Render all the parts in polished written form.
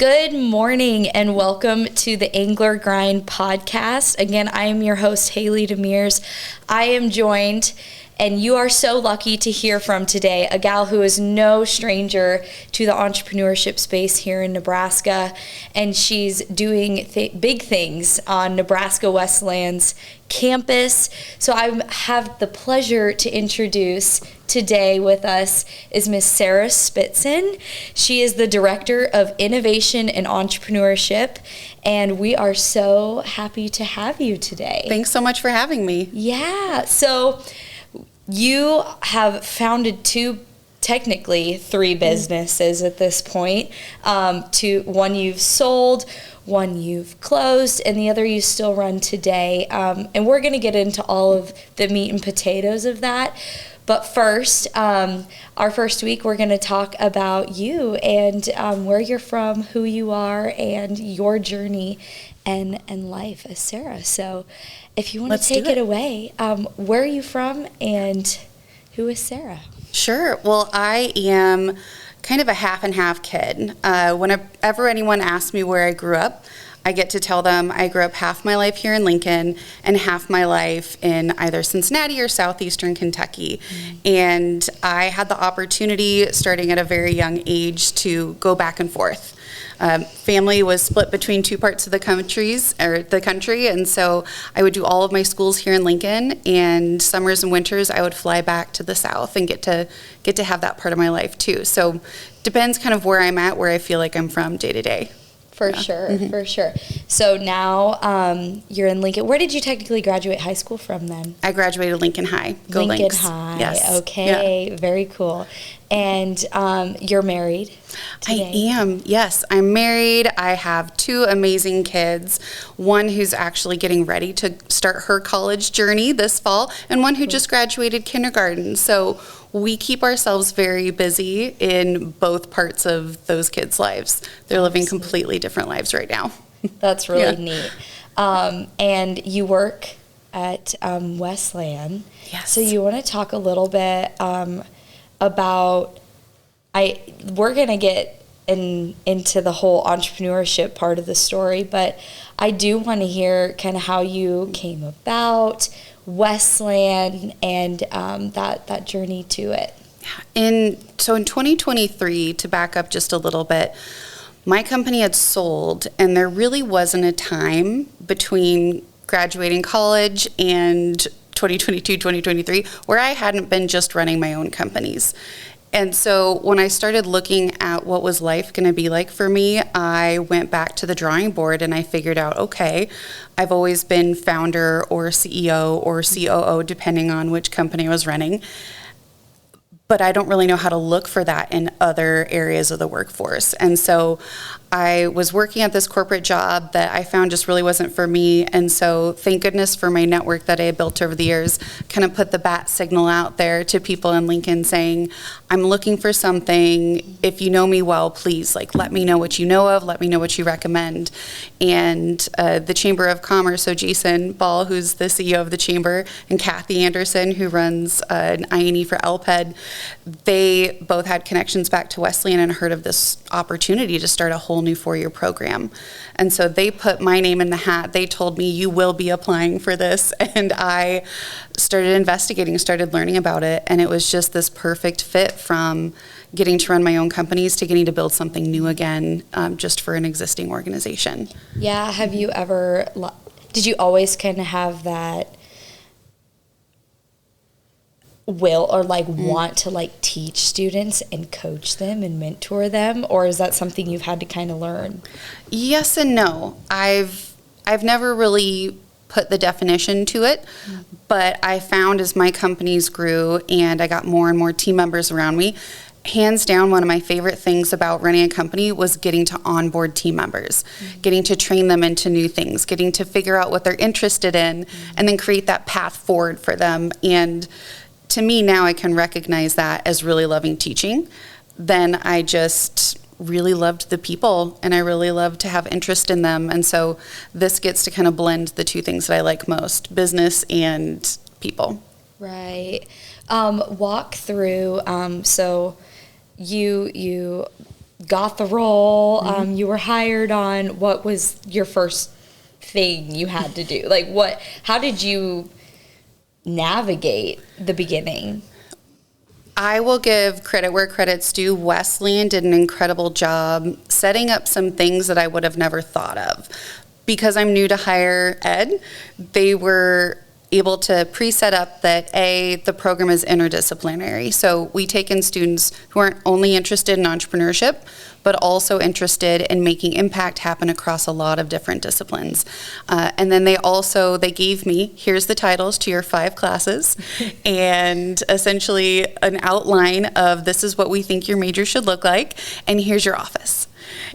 Good morning and welcome to the Angler Grind podcast. Again, I am your host, Haley Demers. I am joined, and you are so lucky to hear from today, a gal who is no stranger to the entrepreneurship space here in Nebraska, and she's doing big things on Nebraska Wesleyan's campus. So I have the pleasure to introduce today with us is Miss Sarah Spitson. She is the Director of Innovation and Entrepreneurship, and we are so happy to have you today. Thanks so much for having me. Yeah, so you have founded technically three businesses at this point. One you've sold, one you've closed, and the other you still run today. And we're going to get into all of the meat and potatoes of that. But first, our first week, we're going to talk about you and where you're from, who you are, and your journey and life as Sarah. So if you want to take it away, where are you from and who is Sarah? Sure. Well, I am kind of a half and half kid. Whenever anyone asks me where I grew up, I get to tell them I grew up half my life here in Lincoln and half my life in either Cincinnati or southeastern Kentucky. And I had the opportunity, starting at a very young age, to go back and forth. Family was split between two parts of the country, and so I would do all of my schools here in Lincoln, and summers and winters I would fly back to the South and get to have that part of my life too. So depends kind of where I'm at, where I feel like I'm from day to day. For sure. So now you're in Lincoln. Where did you technically graduate high school from then? I graduated Lincoln High. Go Lincoln Lynx. High. Yes. Okay. Yeah. Very cool. And you're married today? I am. Yes, I'm married. I have two amazing kids. One who's actually getting ready to start her college journey this fall, and one who just graduated kindergarten. So we keep ourselves very busy in both parts of those kids' lives. They're living completely different lives right now. That's really neat. And you work at Wesleyan. Yes. So you want to talk a little bit about, we're going to get into the whole entrepreneurship part of the story, but I do want to hear kind of how you came about Wesleyan and that journey to it. In 2023, to back up just a little bit, my company had sold, and there really wasn't a time between graduating college and 2022, 2023, where I hadn't been just running my own companies. And so when I started looking at what was life going to be like for me, I went back to the drawing board and I figured out, okay, I've always been founder or CEO or COO, depending on which company I was running. But I don't really know how to look for that in other areas of the workforce. And so I was working at this corporate job that I found just really wasn't for me. And so thank goodness for my network that I had built over the years, kind of put the bat signal out there to people in Lincoln saying, I'm looking for something. If you know me well, please, let me know what you know of. Let me know what you recommend. And the Chamber of Commerce, so Jason Ball, who's the CEO of the Chamber, and Kathy Anderson, who runs an INE for LPED, they both had connections back to Wesleyan and heard of this opportunity to start a whole new 4-year program. And so they put my name in the hat. They told me, you will be applying for this. And I started investigating, started learning about it. And it was just this perfect fit from getting to run my own companies to getting to build something new again, just for an existing organization. Yeah. Have you ever, did you always kind of have that will or want to teach students and coach them and mentor them, or is that something you've had to kind of learn? Yes and no. I've never really put the definition to it, but I found as my companies grew and I got more and more team members around me, hands down, one of my favorite things about running a company was getting to onboard team members, getting to train them into new things, getting to figure out what they're interested in, and then create that path forward for them. And to me now, I can recognize that as really loving teaching. Then I just really loved the people, and I really loved to have interest in them. And so this gets to kind of blend the two things that I like most, business and people. Right. Walk through, so you got the role, you were hired on, what was your first thing you had to do? Like how did you navigate the beginning? I will give credit where credit's due. Wesleyan did an incredible job setting up some things that I would have never thought of. Because I'm new to higher ed, they were able to pre-set up that the program is interdisciplinary. So we take in students who aren't only interested in entrepreneurship, but also interested in making impact happen across a lot of different disciplines. And then they gave me, here's the titles to your 5 classes, and essentially an outline of this is what we think your major should look like, and here's your office.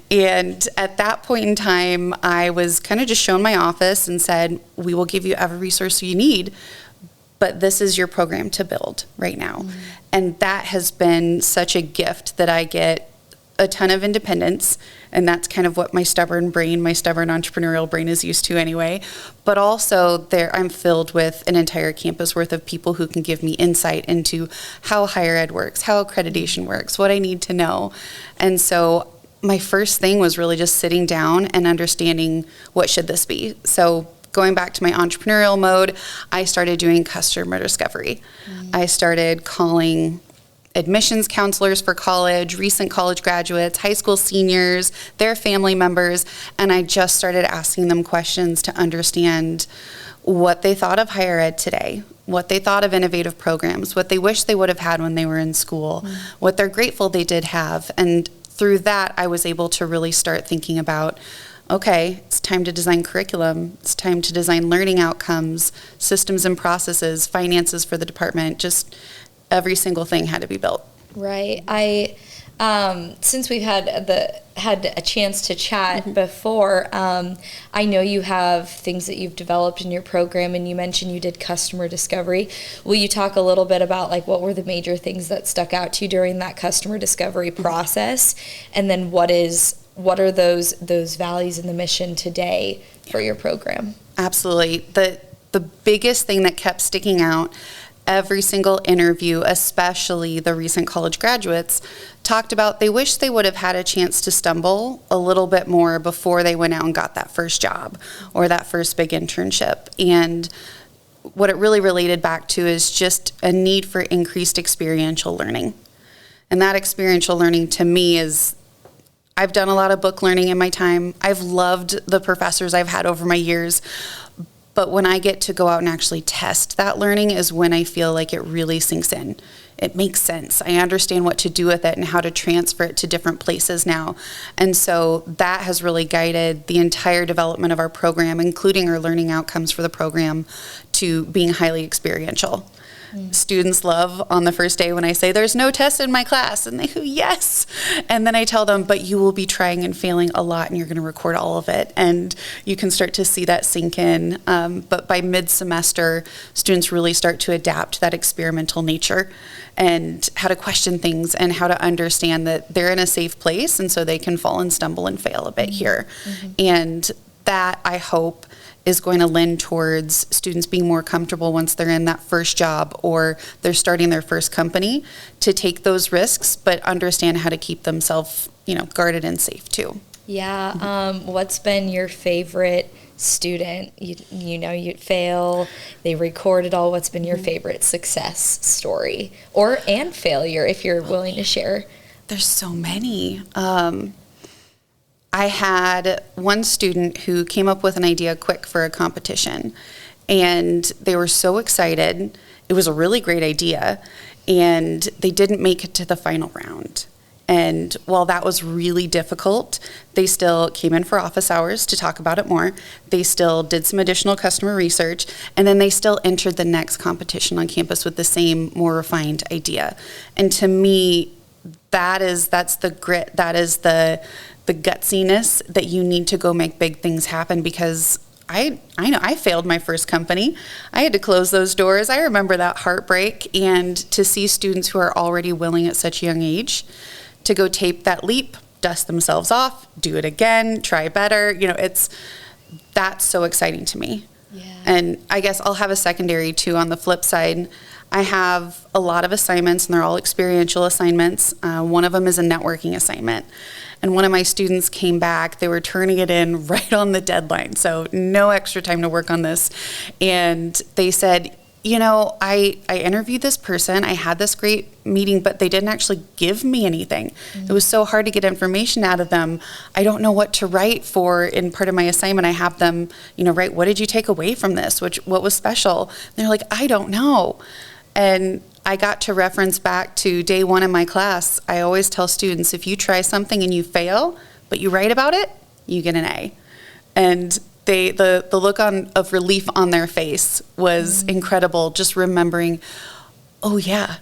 And at that point in time, I was kind of just shown my office and said, we will give you every resource you need, but this is your program to build right now. Mm-hmm. And that has been such a gift that I get a ton of independence, and that's kind of what my stubborn entrepreneurial brain is used to anyway. But also I'm filled with an entire campus worth of people who can give me insight into how higher ed works, how accreditation works, what I need to know. And so my first thing was really just sitting down and understanding what should this be. So going back to my entrepreneurial mode, I started doing customer discovery. Mm-hmm. I started calling admissions counselors for college, recent college graduates, high school seniors, their family members, and I just started asking them questions to understand what they thought of higher ed today, what they thought of innovative programs, what they wish they would have had when they were in school, what they're grateful they did have. And through that, I was able to really start thinking about, okay, it's time to design curriculum, it's time to design learning outcomes, systems and processes, finances for the department, just every single thing had to be built. Right. Since we've had a chance to chat before, I know you have things that you've developed in your program, and you mentioned you did customer discovery. Will you talk a little bit about what were the major things that stuck out to you during that customer discovery process, and then what are those values and the mission today for your program? Absolutely. The biggest thing that kept sticking out, every single interview, especially the recent college graduates, talked about they wish they would have had a chance to stumble a little bit more before they went out and got that first job or that first big internship. And what it really related back to is just a need for increased experiential learning. And that experiential learning to me is, I've done a lot of book learning in my time. I've loved the professors I've had over my years. But when I get to go out and actually test that learning is when I feel like it really sinks in. It makes sense. I understand what to do with it and how to transfer it to different places now. And so that has really guided the entire development of our program, including our learning outcomes for the program, to being highly experiential. Students love on the first day when I say there's no test in my class, and they go, yes. And then I tell them, but you will be trying and failing a lot, and you're going to record all of it. And you can start to see that sink in. But by mid-semester, students really start to adapt that experimental nature and how to question things and how to understand that they're in a safe place, and so they can fall and stumble and fail a bit here. And that, I hope, is going to lend towards students being more comfortable once they're in that first job or they're starting their first company to take those risks, but understand how to keep themselves, guarded and safe too. Yeah. What's been your favorite student? You fail, they record it all. What's been your favorite success story and failure, if you're willing to share? There's so many. I had one student who came up with an idea quick for a competition, and they were so excited. It was a really great idea, and they didn't make it to the final round. And while that was really difficult, they still came in for office hours to talk about it more. They still did some additional customer research, and then they still entered the next competition on campus with the same, more refined idea. And to me, that's the grit, that is the gutsiness that you need to go make big things happen, because I know I failed my first company. I had to close those doors. I remember that heartbreak, and to see students who are already willing at such a young age to go take that leap, dust themselves off, do it again, try better, that's so exciting to me. Yeah. And I guess I'll have a secondary too on the flip side. I have a lot of assignments, and they're all experiential assignments. One of them is a networking assignment. And one of my students came back. They were turning it in right on the deadline, so no extra time to work on this. And they said, I interviewed this person. I had this great meeting, but they didn't actually give me anything. It was so hard to get information out of them. I don't know what to write for. In part of my assignment, I have them, write, what did you take away from this? What was special? And they're like, I don't know. And I got to reference back to day one in my class. I always tell students, if you try something and you fail, but you write about it, you get an A. And the look of relief on their face was incredible, just remembering, oh yeah,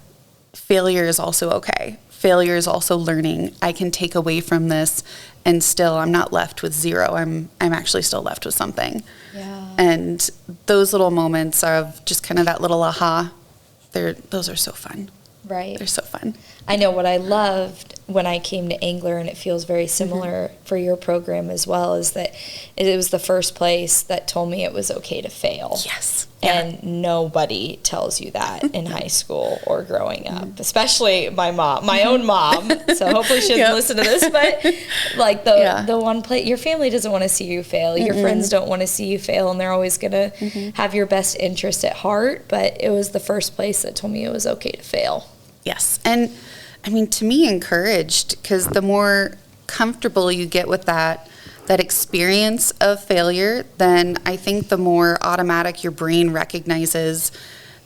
failure is also okay. Failure is also learning. I can take away from this, and still I'm not left with zero. I'm actually still left with something. Yeah. And those little moments of just kind of that little aha, those are so fun. Right. They're so fun. I know what I loved when I came to Angler, and it feels very similar for your program as well, is that it was the first place that told me it was okay to fail. Yes. And nobody tells you that in high school or growing up, especially my own mom. So hopefully she doesn't listen to this, but like the one place, your family doesn't want to see you fail. Your friends don't want to see you fail, and they're always going to have your best interest at heart. But it was the first place that told me it was okay to fail. Yes. And I mean, to me, encouraged, because the more comfortable you get with that experience of failure, then I think the more automatic your brain recognizes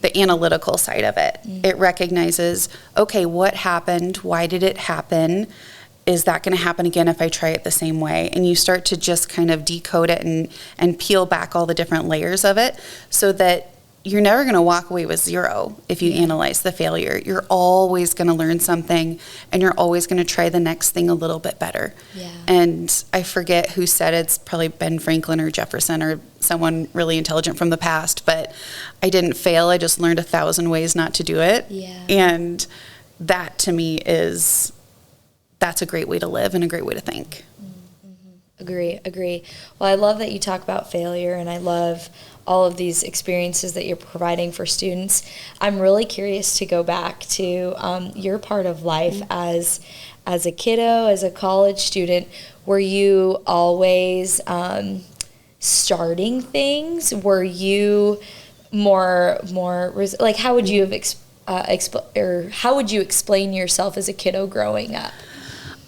the analytical side of it. It recognizes, okay, what happened? Why did it happen? Is that going to happen again if I try it the same way? And you start to just kind of decode it and peel back all the different layers of it, so that you're never going to walk away with zero if you analyze the failure. You're always going to learn something, and you're always going to try the next thing a little bit better. Yeah. And I forget who said it. It's probably Ben Franklin or Jefferson or someone really intelligent from the past, but I didn't fail. I just learned 1,000 ways not to do it. Yeah. And that to me that's a great way to live and a great way to think. Agree. Well, I love that you talk about failure, and I love all of these experiences that you're providing for students. I'm really curious to go back to your part of life as a kiddo, as a college student. Were you always starting things? Were you more like, how would you have how would you explain yourself as a kiddo growing up?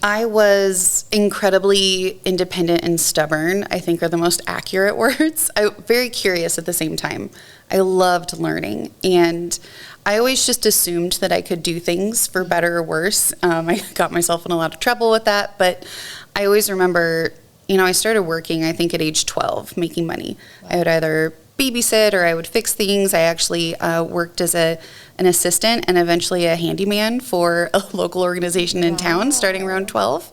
I was incredibly independent and stubborn, I think are the most accurate words. Very curious at the same time. I loved learning, and I always just assumed that I could do things for better or worse. I got myself in a lot of trouble with that, but I always remember, I started working, I think at age 12, making money. Wow. I would either babysit or I would fix things. I actually worked as an assistant and eventually a handyman for a local organization in town starting around 12.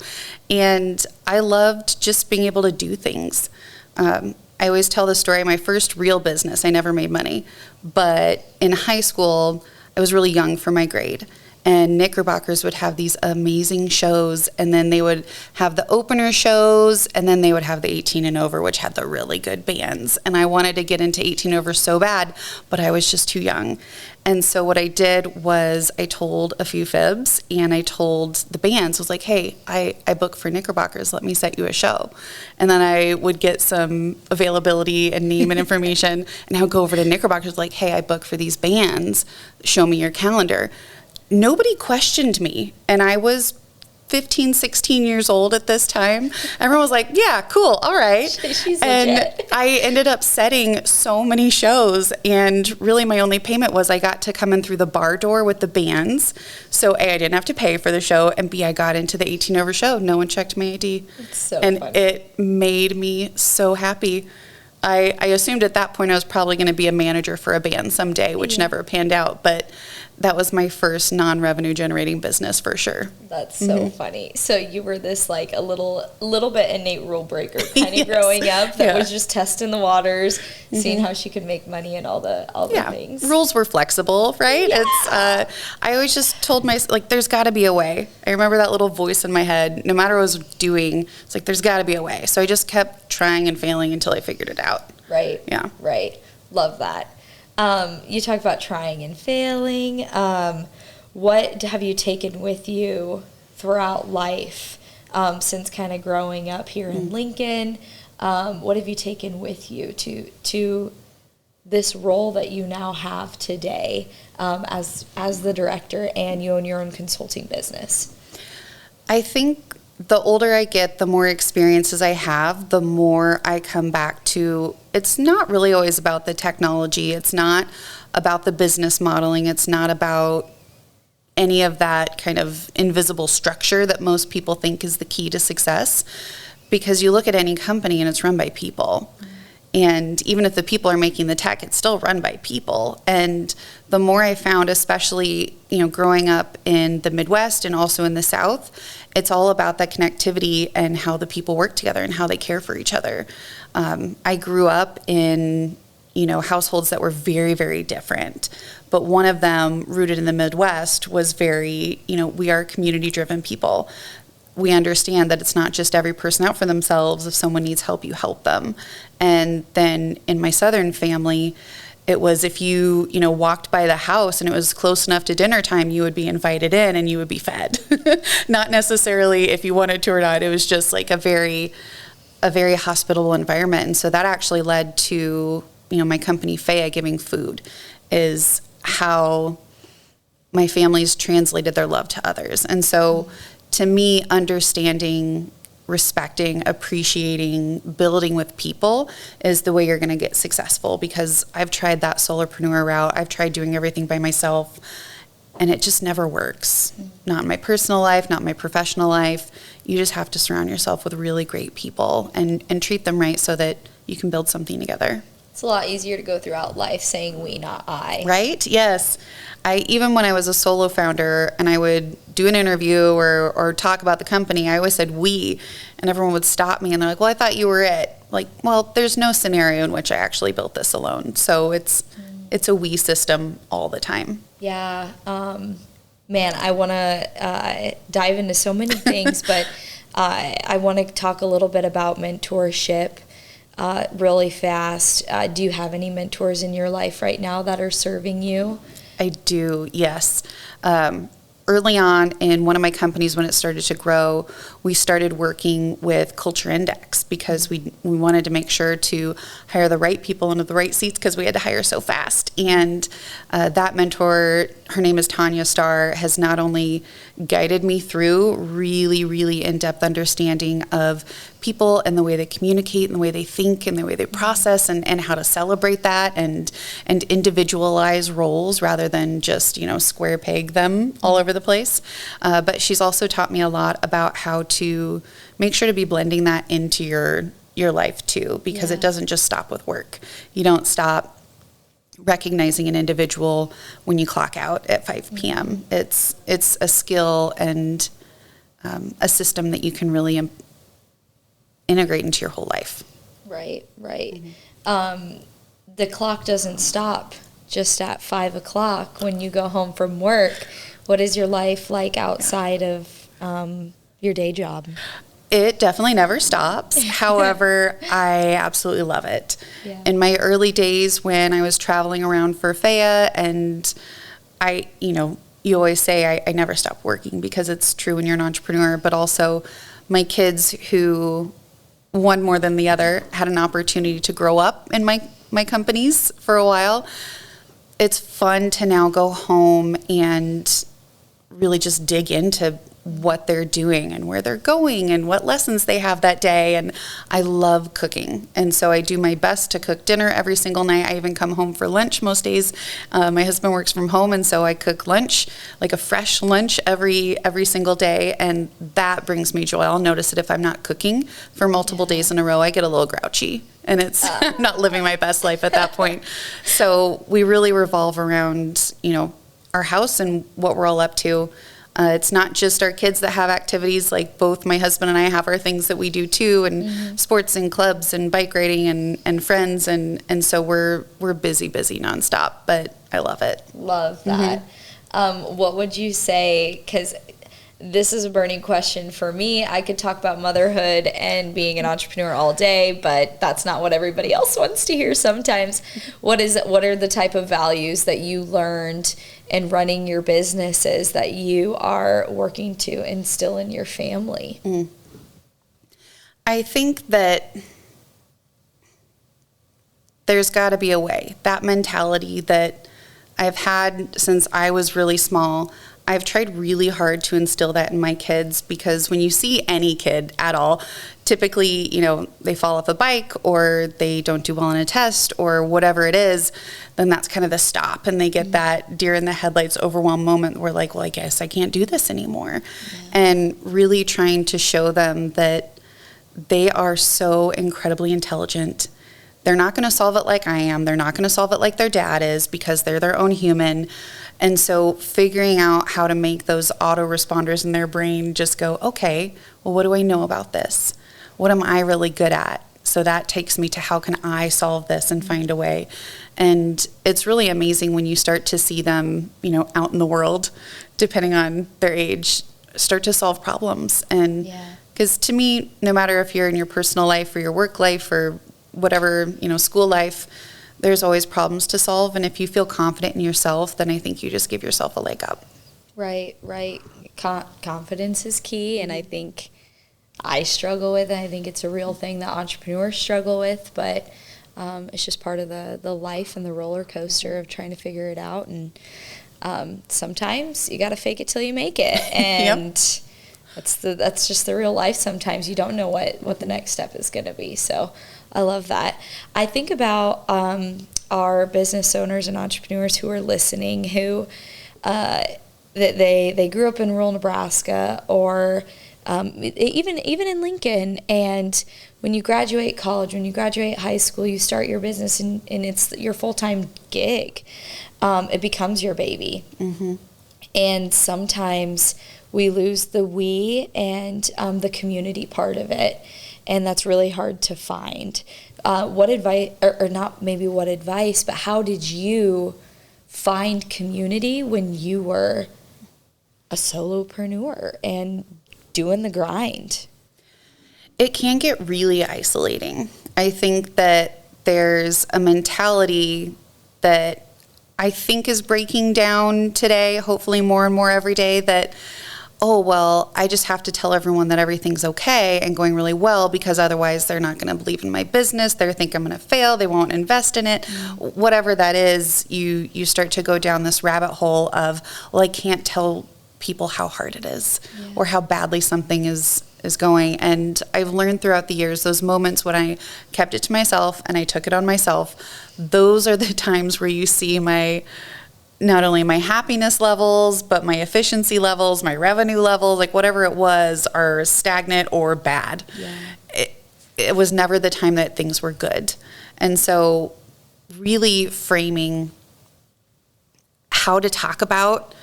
And I loved just being able to do things. I always tell the story, my first real business, I never made money. But in high school, I was really young for my grade. And Knickerbockers would have these amazing shows, and then they would have the opener shows, and then they would have the 18 and over, which had the really good bands. And I wanted to get into 18 over so bad, but I was just too young. And so what I did was I told a few fibs, and I told the bands, I was like, hey, I book for Knickerbockers, let me set you a show. And then I would get some availability and name and information, and I would go over to Knickerbockers like, hey, I book for these bands, show me your calendar. Nobody questioned me, and I was 15, 16 years old at this time. Everyone was like, yeah, cool, all right. She's and legit. I ended up setting so many shows, and really my only payment was I got to come in through the bar door with the bands. So A, I didn't have to pay for the show, and B, I got into the 18 over show. No one checked my ID. It's so and funny. It made me so happy. I assumed at that point I was probably going to be a manager for a band someday, which never panned out, but that was my first non-revenue generating business for sure. That's so funny. So you were this like a little bit innate rule breaker kind of growing up that was just testing the waters, seeing how she could make money and all the things. Rules were flexible, right? Yeah. It's I always just told myself, like, there's got to be a way. I remember that little voice in my head, no matter what I was doing, it's like, there's got to be a way. So I just kept trying and failing until I figured it out. Right. Yeah. Right. Love that. You talk about trying and failing. What have you taken with you throughout life since kind of growing up here in Lincoln? What have you taken with you to this role that you now have today as the director, and you own your own consulting business? I think the older I get, the more experiences I have, the more I come back to, it's not really always about the technology. It's not about the business modeling. It's not about any of that kind of invisible structure that most people think is the key to success. Because you look at any company and it's run by people. And even if the people are making the tech, it's still run by people. And the more I found, especially, growing up in the Midwest and also in the South, it's all about that connectivity and how the people work together and how they care for each other. I grew up in, households that were very, very different. But one of them, rooted in the Midwest, was very, we are community-driven people. We understand that it's not just every person out for themselves. If someone needs help, you help them. And then in my Southern family, it was if you walked by the house and it was close enough to dinner time, you would be invited in and you would be fed. Not necessarily if you wanted to or not. It was just like a very hospitable environment. And so that actually led to, my company, Faya, giving food, is how my family's translated their love to others. And so to me, understanding, respecting, appreciating, building with people is the way you're going to get successful, because I've tried that solopreneur route. I've tried doing everything by myself, and it just never works. Not in my personal life, not in my professional life. You just have to surround yourself with really great people and treat them right so that you can build something together. It's a lot easier to go throughout life saying we, not I. Right? Yes. Even when I was a solo founder and I would do an interview or talk about the company, I always said we, and everyone would stop me and they're like, well, I thought you were it. Like, well, there's no scenario in which I actually built this alone. So it's a we system all the time. Yeah. Man, I want to dive into so many things, but I want to talk a little bit about mentorship really fast. Do you have any mentors in your life right now that are serving you? I do, yes. Early on in one of my companies, when it started to grow, we started working with Culture Index because we wanted to make sure to hire the right people into the right seats because we had to hire so fast. And that mentor, her name is Tanya Starr, has not only guided me through really, really in-depth understanding of people and the way they communicate and the way they think and the way they process and how to celebrate that and individualize roles rather than just, square peg them all over the place. But she's also taught me a lot about how to make sure to be blending that into your life too, because it doesn't just stop with work. You don't stop recognizing an individual when you clock out at 5 p.m. It's a skill and a system that you can really integrate into your whole life. Right. The clock doesn't stop just at 5 o'clock when you go home from work. What is your life like outside of your day job? It definitely never stops. However, I absolutely love it. Yeah. In my early days when I was traveling around for Faya, and you always say I never stop working because it's true when you're an entrepreneur, but also my kids, who one more than the other had an opportunity to grow up in my companies for a while. It's fun to now go home and really just dig into what they're doing and where they're going and what lessons they have that day. And I love cooking. And so I do my best to cook dinner every single night. I even come home for lunch most days. My husband works from home, and so I cook lunch, like a fresh lunch every single day. And that brings me joy. I'll notice that if I'm not cooking for multiple days in a row, I get a little grouchy. And it's not living my best life at that point. So we really revolve around, our house and what we're all up to. It's not just our kids that have activities. Like, both my husband and I have our things that we do too, and sports and clubs and bike riding and friends. And so we're busy nonstop, but I love it. Love that. What would you say, because this is a burning question for me. I could talk about motherhood and being an entrepreneur all day, but that's not what everybody else wants to hear sometimes. What are the type of values that you learned in running your businesses that you are working to instill in your family? I think that there's got to be a way. That mentality that I've had since I was really small, I've tried really hard to instill that in my kids, because when you see any kid at all, typically, they fall off a bike or they don't do well on a test or whatever it is, then that's kind of the stop. And they get that deer in the headlights overwhelmed moment where like, well, I guess I can't do this anymore. And really trying to show them that they are so incredibly intelligent. They're not going to solve it like I am. They're not going to solve it like their dad is, because they're their own human. And so figuring out how to make those autoresponders in their brain just go, okay, well, what do I know about this? What am I really good at? So that takes me to how can I solve this and find a way. And it's really amazing when you start to see them, out in the world, depending on their age, start to solve problems. And because to me, no matter if you're in your personal life or your work life or whatever, school life, there's always problems to solve. And if you feel confident in yourself, then I think you just give yourself a leg up. Right. Confidence is key. And I think I struggle with it. I think it's a real thing that entrepreneurs struggle with, but it's just part of the life and the roller coaster of trying to figure it out. And sometimes you got to fake it till you make it. And that's just the real life. Sometimes you don't know what the next step is going to be. So I love that. I think about our business owners and entrepreneurs who are listening, who they grew up in rural Nebraska, or even in Lincoln. And when you graduate college, when you graduate high school, you start your business, and it's your full-time gig. It becomes your baby. Mm-hmm. And sometimes we lose the we and the community part of it. And that's really hard to find. What advice, or not maybe what advice, but how did you find community when you were a solopreneur and doing the grind? It can get really isolating. I think that there's a mentality that I think is breaking down today, hopefully more and more every day, that oh, well, I just have to tell everyone that everything's okay and going really well, because otherwise they're not going to believe in my business. They think I'm going to fail. They won't invest in it. Mm-hmm. Whatever that is, you start to go down this rabbit hole of, well, I can't tell people how hard it is or how badly something is going. And I've learned throughout the years, those moments when I kept it to myself and I took it on myself, those are the times where you see not only my happiness levels, but my efficiency levels, my revenue levels, like whatever it was, are stagnant or bad. Yeah. It was never the time that things were good. And so really framing how to talk about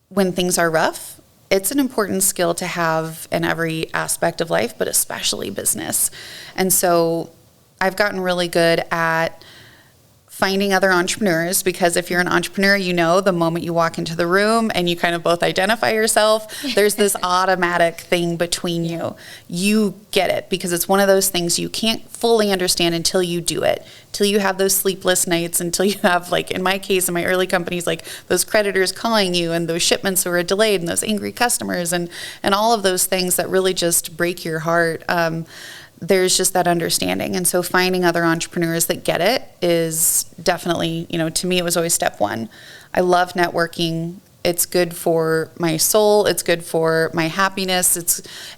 when things are rough, it's an important skill to have in every aspect of life, but especially business. And so I've gotten really good at finding other entrepreneurs, because if you're an entrepreneur, the moment you walk into the room and you kind of both identify yourself, there's this automatic thing between you. You get it, because it's one of those things you can't fully understand until you do it, till you have those sleepless nights, until you have, like in my case, in my early companies, like those creditors calling you and those shipments who are delayed and those angry customers and all of those things that really just break your heart. There's just that understanding. And so finding other entrepreneurs that get it is definitely, to me, it was always step one. I love networking. It's good for my soul. It's good for my happiness.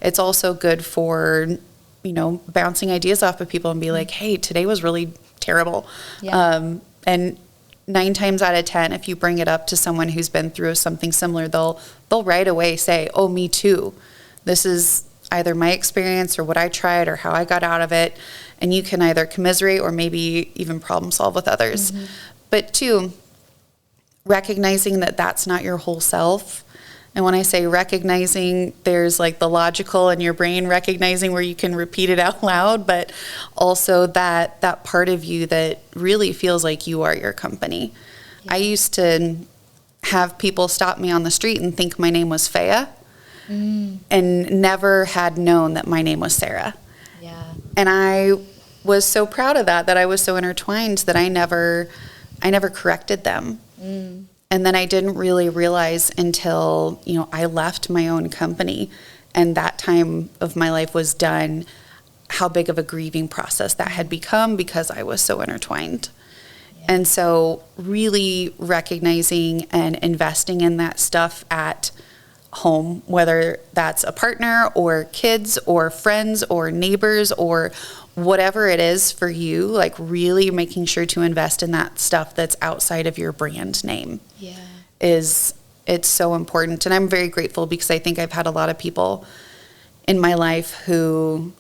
It's also good for, bouncing ideas off of people and be like, hey, today was really terrible. Yeah. And 9 times out of 10, if you bring it up to someone who's been through something similar, they'll right away say, oh, me too. This is either my experience or what I tried or how I got out of it. And you can either commiserate or maybe even problem solve with others. Mm-hmm. But 2, recognizing that that's not your whole self. And when I say recognizing, there's like the logical in your brain, recognizing where you can repeat it out loud, but also that part of you that really feels like you are your company. Yeah. I used to have people stop me on the street and think my name was Faya. and never had known that my name was Sarah. Yeah. And I was so proud of that I was so intertwined that I never corrected them. And then I didn't really realize until, I left my own company and that time of my life was done, how big of a grieving process that had become because I was so intertwined. Yeah. And so really recognizing and investing in that stuff at home, whether that's a partner or kids or friends or neighbors or whatever it is for you, like really making sure to invest in that stuff that's outside of your brand name it's so important. And I'm very grateful because I think I've had a lot of people in my life who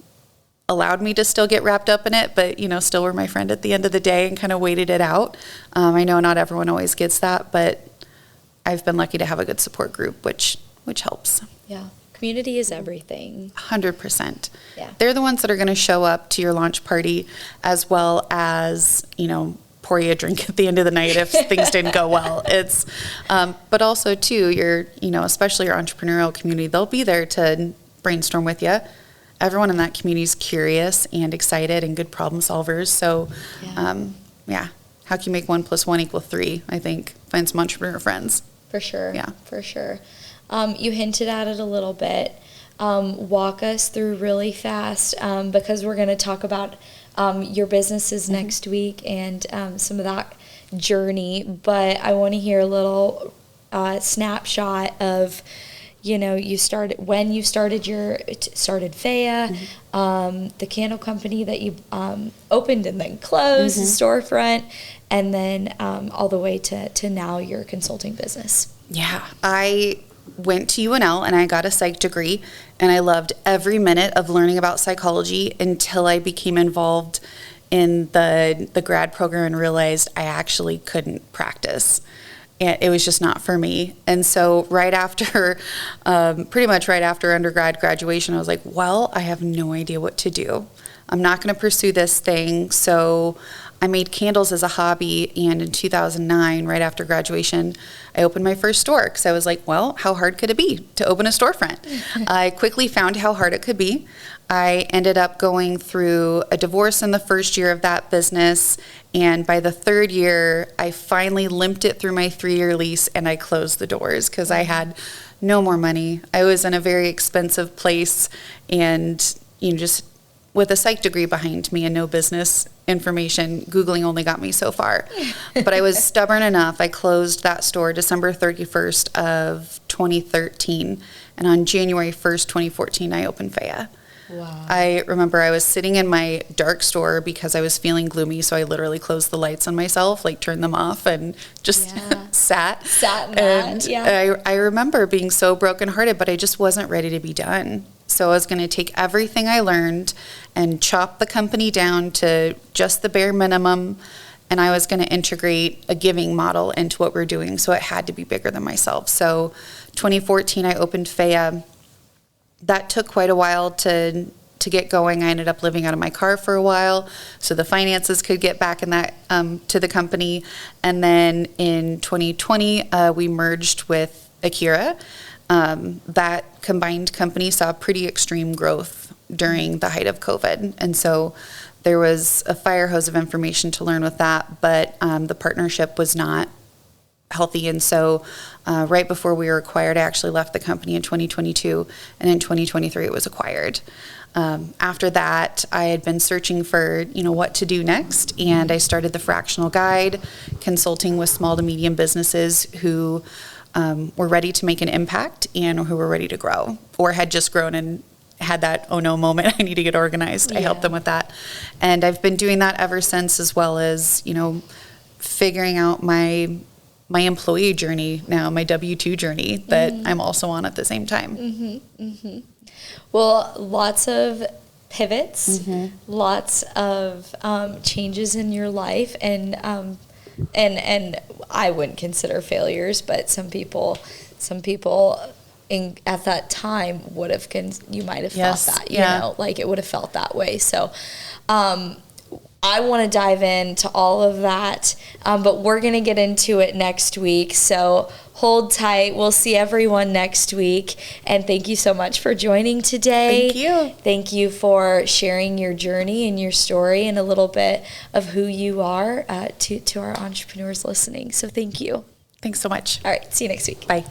allowed me to still get wrapped up in it, but still were my friend at the end of the day and kind of waited it out. I know not everyone always gets that, but I've been lucky to have a good support group, which helps. Yeah. Community is everything. 100%. Yeah. They're the ones that are going to show up to your launch party as well as, pour you a drink at the end of the night if things didn't go well. It's, but also too, your, especially your entrepreneurial community, they'll be there to brainstorm with you. Everyone in that community is curious and excited and good problem solvers. So, how can you make 1 + 1 = 3? I think find some entrepreneur friends. For sure. Yeah. For sure. You hinted at it a little bit. Walk us through really fast because we're going to talk about your businesses next week and some of that journey. But I want to hear a little snapshot of, you started Faya, the candle company that you opened and then closed, the storefront, and then all the way to now your consulting business. Yeah, I went to UNL and I got a psych degree and I loved every minute of learning about psychology until I became involved in the grad program and realized I actually couldn't practice. And it was just not for me. And so right after, pretty much right after undergrad graduation, I was like, well, I have no idea what to do. I'm not going to pursue this thing. So I made candles as a hobby, and in 2009, right after graduation, I opened my first store because I was like, well, how hard could it be to open a storefront? I quickly found how hard it could be. I ended up going through a divorce in the first year of that business, and by the third year, I finally limped it through my 3-year lease, and I closed the doors because I had no more money. I was in a very expensive place, and just with a psych degree behind me and no business information, Googling only got me so far. But I was stubborn enough. I closed that store December 31st of 2013. And on January 1st, 2014, I opened Faya. Wow. I remember I was sitting in my dark store because I was feeling gloomy, so I literally closed the lights on myself, like turned them off, and just sat in that. And I remember being so brokenhearted, but I just wasn't ready to be done. So I was going to take everything I learned and chop the company down to just the bare minimum, and I was going to integrate a giving model into what we're doing, so it had to be bigger than myself. So 2014, I opened Faya. That took quite a while to get going. I ended up living out of my car for a while, so the finances could get back in that to the company. And then in 2020, we merged with Akira. That combined company saw pretty extreme growth during the height of COVID, and so there was a fire hose of information to learn with that, but the partnership was not healthy. And so right before we were acquired, I actually left the company in 2022, and in 2023 it was acquired. After that, I had been searching for, what to do next, and I started the Fractional Guide, consulting with small to medium businesses who were ready to make an impact and who were ready to grow or had just grown and had that, oh no moment, I need to get organized. I helped them with that. And I've been doing that ever since, as well as, figuring out my employee journey now, my W-2 journey that I'm also on at the same time. Well, lots of pivots, lots of changes in your life, and I wouldn't consider failures, but some people at that time would have, you might have felt that, like it would have felt that way. So I want to dive into all of that, but we're going to get into it next week. So hold tight. We'll see everyone next week. And thank you so much for joining today. Thank you. Thank you for sharing your journey and your story and a little bit of who you are to our entrepreneurs listening. So thank you. Thanks so much. All right. See you next week. Bye.